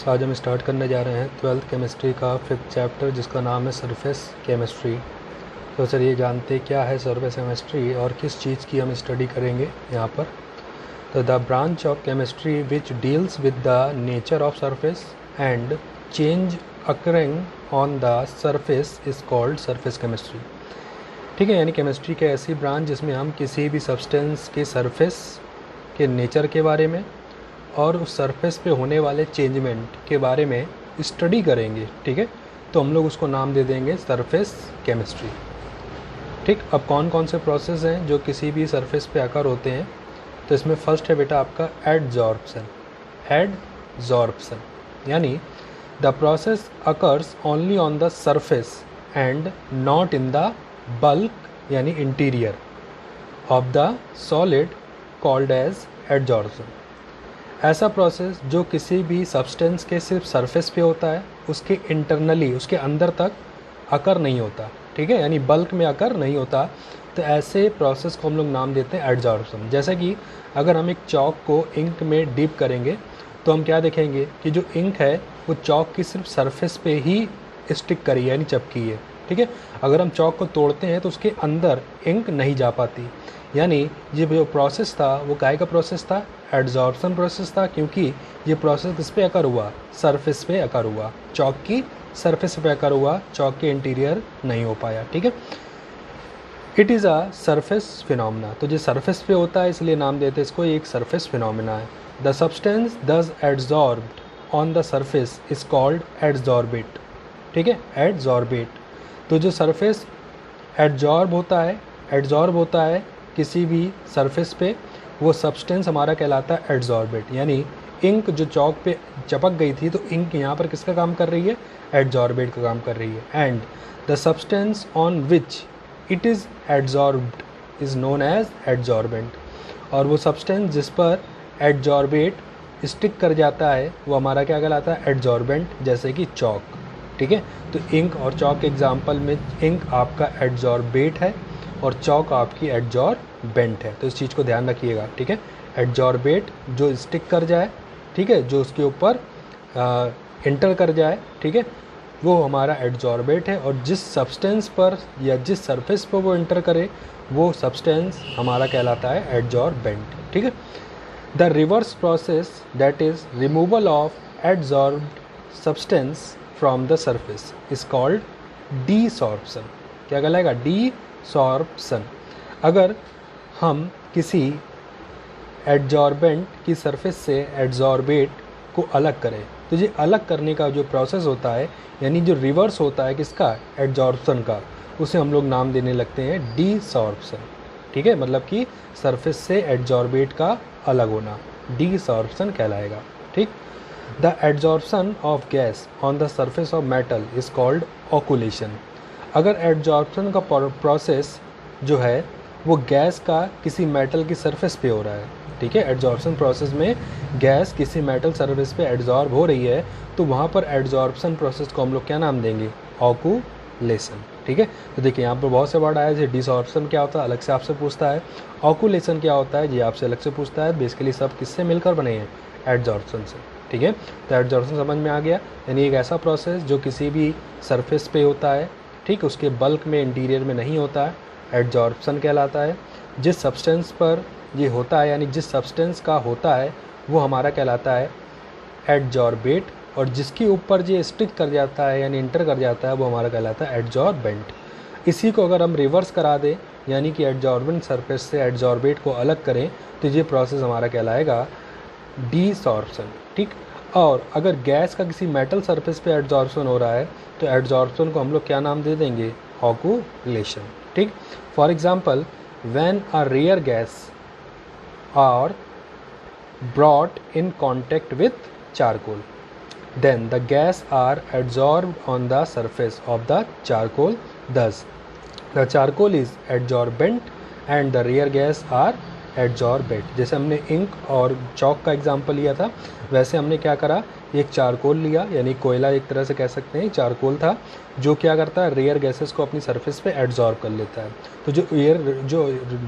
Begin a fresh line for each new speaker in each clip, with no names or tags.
आज हम स्टार्ट करने जा रहे हैं 12th केमिस्ट्री का 5th चैप्टर जिसका नाम है सरफेस केमिस्ट्री। तो चलिए जानते क्या है सरफेस केमिस्ट्री और किस चीज़ की हम स्टडी करेंगे यहाँ पर। तो the branch of chemistry which deals with the nature of surface and change occurring on the surface is called surface chemistry. ठीक है, यानी केमिस्ट्री के ऐसी ब्रांच जिसमें हम किसी भी सब्सटेंस के सरफेस के नेचर के बारे में और उस सरफेस पे होने वाले चेंजमेंट के बारे में स्टडी करेंगे। ठीक है, तो हम लोग उसको नाम दे देंगे सरफेस केमिस्ट्री। ठीक, अब कौन कौन से प्रोसेस हैं जो किसी भी सरफेस पे आकर होते हैं। तो इसमें फर्स्ट है बेटा आपका एडजॉर्प्शन। एडजॉर्प्शन यानी the process occurs only on the surface and not in the bulk यानी interior of the solid called as adsorption. ऐसा प्रोसेस जो किसी भी सब्सटेंस के सिर्फ सरफेस पे होता है, उसके इंटरनली उसके अंदर तक अकर नहीं होता। ठीक है, यानी बल्क में अकर नहीं होता, तो ऐसे प्रोसेस को हम लोग नाम देते हैं एडजॉर्प्शन। जैसे कि अगर हम एक चॉक को इंक में डिप करेंगे तो हम क्या देखेंगे कि जो इंक है वो चॉक की सिर्फ सरफेस पे ही स्टिक करी है यानी चिपकी है। ठीक है, अगर हम चॉक को तोड़ते हैं तो उसके अंदर इंक नहीं जा पाती। यानी ये जो प्रोसेस था वो काय का प्रोसेस था, एडजॉर्प्शन प्रोसेस था, क्योंकि ये प्रोसेस किस पे अकर हुआ, सरफेस पे अकर हुआ, चॉक की सरफेस पे अकर हुआ, चॉक के इंटीरियर नहीं हो पाया। ठीक है, it is a surface phenomena. तो जो सरफेस पे होता है इसलिए नाम देते हैं इसको, एक सरफेस फिनोमिना है। The substance thus adsorbed on the surface is called adsorbate. ठीक है, एडजॉर्बेट। तो जो सरफेस एडजॉर्ब होता है किसी भी सरफेस पे, वो सब्सटेंस हमारा कहलाता है एडजॉर्बेट। यानी इंक जो चॉक पे चिपक गई थी तो इंक यहाँ पर किसका काम कर रही है, एडजॉर्बेट का काम कर रही है। And the substance on which it is adsorbed is known as adsorbent. और वो सब्सटेंस जिस पर एडजॉर्बेट स्टिक कर जाता है वो हमारा क्या कहलाता है, एडजॉर्बेंट। जैसे कि चॉक। ठीक है, तो इंक और चॉक के एग्जाम्पल में इंक आपका एडजॉर्बेट है और चॉक आपकी एडजॉर्बेंट है। तो इस चीज़ को ध्यान रखिएगा। ठीक है, एडजॉर्बेट जो स्टिक कर जाए, ठीक है, जो उसके ऊपर इंटर कर जाए, ठीक है, वो हमारा एडजॉर्बेट है। और जिस सब्सटेंस पर या जिस सरफेस पर वो इंटर करे वो सब्सटेंस हमारा कहलाता है एडजॉर्बेंट। ठीक है, the reverse process that is removal of adsorbed substance from the surface is called desorption. क्या कहलाएगा, डीसॉर्प्शन। अगर हम किसी एडजॉर्बेंट की सरफेस से एडजॉर्बेट को अलग करें तो ये अलग करने का जो प्रोसेस होता है यानी जो रिवर्स होता है किसका, एडजॉर्प्शन का, उसे हम लोग नाम देने लगते हैं डीसॉर्प्शन। ठीक है, मतलब कि सरफेस से एडजॉर्बेट का अलग होना डीसॉर्प्शन कहलाएगा। ठीक, the adsorption of gas on the surface of metal is called occlusion. अगर एडजॉर्प्शन का प्रोसेस जो है वो गैस का किसी मेटल की सरफेस पे हो रहा है, ठीक है, एडजॉर्प्शन प्रोसेस में गैस किसी मेटल सरफेस पे एडजॉर्ब हो रही है तो वहाँ पर एडजॉर्प्शन प्रोसेस को हम लोग क्या नाम देंगे, ऑकुलेशन। ठीक है, तो देखिए यहाँ पर बहुत से वर्ड आए, जैसे डिसऑर्प्शन क्या होता है अलग से आपसे पूछता है, ऑकुलेशन क्या होता है ये आपसे अलग से पूछता है। बेसिकली सब किससे मिलकर बने हैं, एडजॉर्प्शन से। ठीक है, तो एडजॉर्प्शन समझ में आ गया, यानी एक ऐसा प्रोसेस जो किसी भी सरफेस पे होता है, ठीक, उसके बल्क में इंटीरियर में नहीं होता है, एडजॉर्प्शन कहलाता है। जिस सब्सटेंस पर ये होता है यानी जिस सब्सटेंस का होता है वो हमारा कहलाता है एडजॉर्बेट, और जिसके ऊपर ये स्टिक कर जाता है यानी इंटर कर जाता है वो हमारा कहलाता है एडजॉर्बेंट। इसी को अगर हम रिवर्स करा दें यानी कि एडजॉर्बेंट सरफेस से एडजॉर्बेट को अलग करें तो ये प्रोसेस हमारा कहलाएगा डीसॉर्प्शन। ठीक, और अगर गैस का किसी मेटल सरफेस पे एडजॉर्प्शन हो रहा है तो एडजॉर्प्शन को हम लोग क्या नाम दे देंगे, ऑकुलेशन। ठीक, for example when a rare gas are brought in contact with charcoal then the gas are adsorbed on the surface of the charcoal, thus the charcoal is adsorbent and the rear gas are adsorbate। जैसे हमने ink और chalk का example लिया था वैसे हमने क्या करा एक चारकोल लिया, यानी कोयला एक तरह से कह सकते हैं, चारकोल था, जो क्या करता है, रेयर गैसेस को अपनी सरफेस पे एब्जॉर्ब कर लेता है। तो जो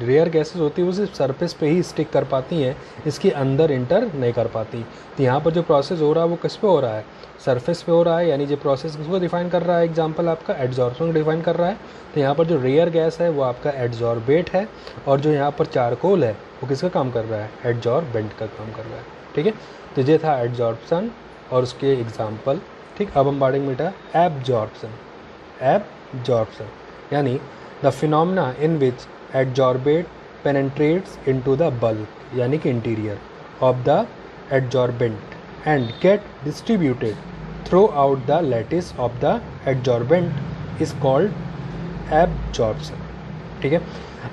रेयर गैसेस होती है वो सिर्फ सरफेस पे ही स्टिक कर पाती हैं, इसके अंदर इंटर नहीं कर पाती। तो यहाँ पर जो प्रोसेस हो रहा है वो किस पे हो रहा है, सरफेस पे हो रहा है, यानी जो प्रोसेस किसको डिफाइन कर रहा है, एग्जाम्पल आपका एडजॉर्प्शन को डिफाइन कर रहा है। तो यहाँ पर जो रेयर गैस है वो आपका एडजॉर्बेट है, और जो यहाँ पर चारकोल है वो किसका काम कर रहा है, एडजॉर्बेंट का काम कर रहा है। ठीक है, तो ये था एडजॉर्प्शन और उसके एग्जाम्पल। ठीक, अब हम बाढ़ेंगे बेटा एब्जॉर्प्शन। एब्जॉर्प्शन यानी the phenomena in which adsorbate penetrates into the bulk, यानी कि interior of the adsorbent and get distributed through out the lattice of the adsorbent is called absorption. ठीक है,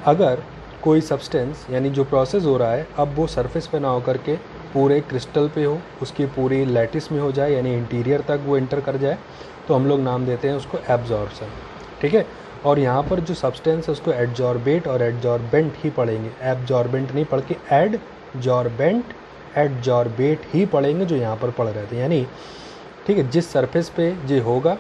अगर कोई सब्सटेंस यानी जो प्रोसेस हो रहा है अब वो सरफेस पे ना होकर के पूरे क्रिस्टल पे हो, उसकी पूरी लैटिस में हो जाए, यानी इंटीरियर तक वो एंटर कर जाए, तो हम लोग नाम देते हैं उसको एब्जॉर्प्शन। ठीक है, और यहाँ पर जो सब्सटेंस है उसको एडजॉर्बेट और एडजॉर्बेंट ही पढ़ेंगे, एब्जॉर्बेंट नहीं पढ़ के एडजॉर्बेंट एडजॉर्बेट ही पढ़ेंगे जो यहाँ पर पढ़ रहे थे। यानी ठीक है, जिस सरफेस पे ये होगा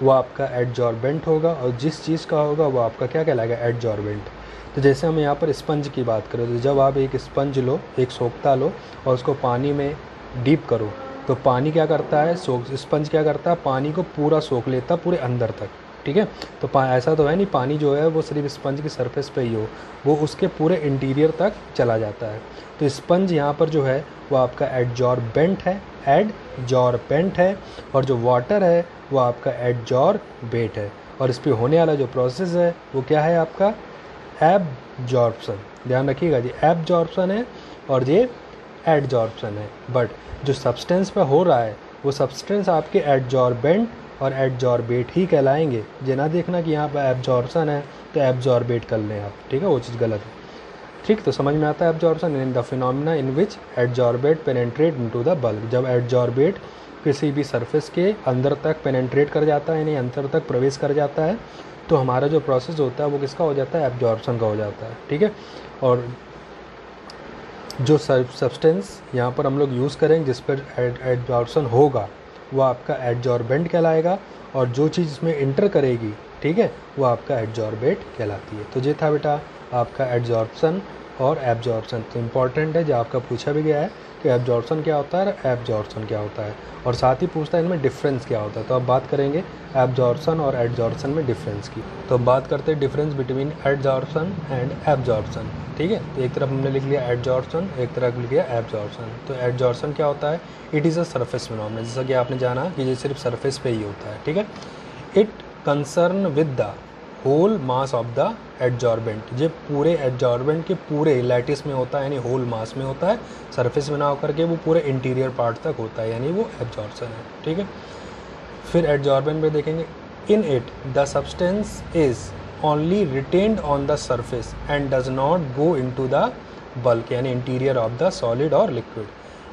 वो आपका एडजॉर्बेंट होगा, और जिस चीज़ का होगा वो आपका क्या कहलाएगा, एडजॉर्बेंट। तो जैसे हम यहाँ पर स्पंज की बात करें, तो जब आप एक स्पंज लो, एक सोखता लो और उसको पानी में डीप करो, तो पानी क्या करता है, स्पंज क्या करता है, पानी को पूरा सोख लेता पूरे अंदर तक। ठीक है, तो ऐसा तो है नहीं पानी जो है वो सिर्फ स्पंज की सरफेस पे ही हो, वो उसके पूरे इंटीरियर तक चला जाता है। तो स्पंज यहाँ पर जो है वो आपका एडजॉर्बेंट है, एडजॉर्बेंट है, और जो वाटर है वो आपका एडजॉर्बेट है, और इस पर होने वाला जो प्रोसेस है वो क्या है आपका, एब्जॉर्प्शन। ध्यान रखिएगा जी, एब्जॉर्प्शन है और ये एडजॉर्प्शन है, बट जो सब्सटेंस पे हो रहा है वो सब्सटेंस आपके एडजॉर्बेंट और एडजॉर्बेट ही कहलाएंगे। ये ना देखना कि यहाँ पर एब्जॉर्प्शन है तो एब्जॉर्बेट कर लें आप, ठीक है, वो चीज़ गलत है। ठीक, तो समझ में आता है absorption in the phenomena in which adsorbate penetrate into the bulk. जब एडजॉर्बेट किसी भी सरफेस के अंदर तक पेनेट्रेट कर जाता है, यानी अंदर तक प्रवेश कर जाता है, तो हमारा जो प्रोसेस होता है वो किसका हो जाता है, एब्जॉर्प्शन का हो जाता है। ठीक है, और जो सब्सटेंस यहाँ पर हम लोग यूज़ करेंगे जिस पर एब्जॉर्प्शन होगा वो आपका एडजॉर्बेंट कहलाएगा, और जो चीज़ इसमें इंटर करेगी, ठीक है, वो आपका एडजॉर्बेट कहलाती है। तो ये था बेटा आपका एडजॉर्प्शन और एब्जॉर्प्शन। तो इम्पॉर्टेंट है, जो आपका पूछा भी गया है कि एब्जॉर्प्शन क्या होता है और एब्जॉर्प्शन क्या होता है, और साथ ही पूछता है इनमें डिफरेंस क्या होता है। तो अब बात करेंगे एब्जॉर्प्शन और एडजॉर्प्शन में डिफरेंस की। तो अब बात करते हैं difference between adsorption and absorption. ठीक है, तो एक तरफ हमने लिख लिया एडजॉर्प्शन, एक तरफ लिख लिया एब्जॉर्प्शन। तो एडजॉर्प्शन क्या होता है, it is a surface phenomena, जैसा कि आपने जाना कि ये सिर्फ सरफेस पे ही होता है। ठीक है, it concern with the whole mass of the adsorbent, ये पूरे एडजॉर्बेंट के पूरे लैटिस में होता है, यानी होल मास में होता है, सरफेस में ना होकर के वो पूरे इंटीरियर पार्ट तक होता है, यानी वो एब्जॉर्प्शन है। ठीक है, फिर एडजॉर्बेंट में देखेंगे, in it the substance is only retained on the surface and does not go into the bulk, यानी इंटीरियर ऑफ द सॉलिड और लिक्विड।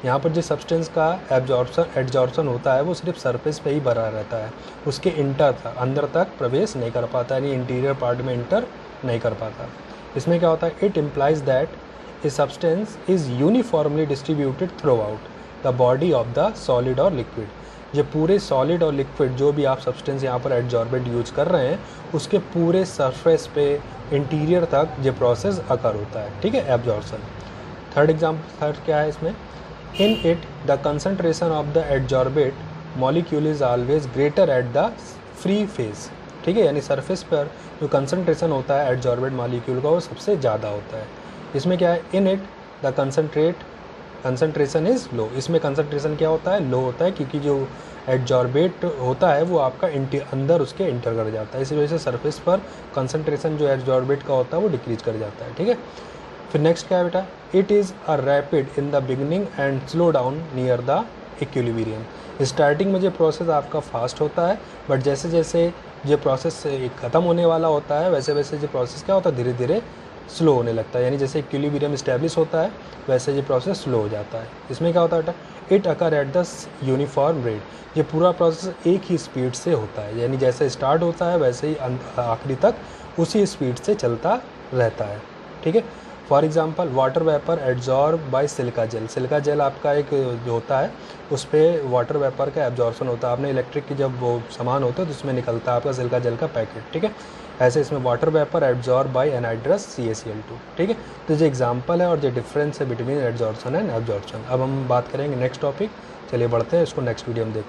यहाँ पर जिस सब्सटेंस का एडजॉर्प्शन होता है वो सिर्फ सरफेस पे ही भरा रहता है, उसके अंदर तक प्रवेश नहीं कर पाता, यानी इंटीरियर पार्ट में इंटर नहीं कर पाता। इसमें क्या होता है, it implies that a substance is uniformly distributed through out the body of the solid और लिक्विड। ये पूरे सॉलिड और लिक्विड जो भी आप सब्सटेंस यहाँ पर एडजॉर्बेंट यूज कर रहे हैं उसके पूरे सरफेस पे इंटीरियर तक ये प्रोसेस अकर होता है। ठीक है, एब्जॉर्प्शन। थर्ड क्या है इसमें, in it the concentration of the adsorbate molecule is always greater at the free phase। ठीक है, यानी सरफेस पर जो कंसनट्रेशन होता है एडजॉर्बेट मॉलिक्यूल का वो सबसे ज़्यादा होता है। इसमें क्या है, in it the concentration is low, इसमें कंसनट्रेशन क्या होता है, लो होता है, क्योंकि जो एडजॉर्बेट होता है वो आपका अंदर उसके इंटर कर जाता है, इसी वजह से सरफेस पर कंसनट्रेशन जो एडजॉर्बेट का होता है वो डिक्रीज कर जाता है। ठीक है, फिर नेक्स्ट क्या है बेटा, it is a rapid in the beginning and slow down near the equilibrium. Starting में जो प्रोसेस आपका फास्ट होता है, बट जैसे जैसे ये प्रोसेस ख़त्म होने वाला होता है वैसे वैसे ये प्रोसेस क्या होता है, धीरे धीरे स्लो होने लगता है, यानी जैसे इक्विलिब्रियम इस्टेब्लिश होता है वैसे ये प्रोसेस स्लो हो जाता है। इसमें क्या होता है बेटा, it occur at the uniform rate, ये पूरा प्रोसेस एक ही स्पीड से होता है, यानी जैसे स्टार्ट होता है वैसे ही आखिरी तक उसी स्पीड से चलता रहता है। ठीक है, for example water vapour absorb by silica gel. Silica gel आपका एक जो होता है उस पर वाटर वेपर का एब्जॉर्बन होता है। आपने इलेक्ट्रिक की जब वो सामान होता है तो उसमें निकलता है आपका सिलिका जेल का पैकेट, ठीक है। ऐसे इसमें water vapour absorb by anhydrous CaCl2, ठीक है। तो जो एग्जांपल है और जो डिफरेंस है बिटवीन एब्जॉर्प्शन एंड एब्जॉर्प्शन। अब हम बात करेंगे नेक्स्ट टॉपिक। चलिए बढ़ते हैं, इसको नेक्स्ट वीडियो में देखते हैं।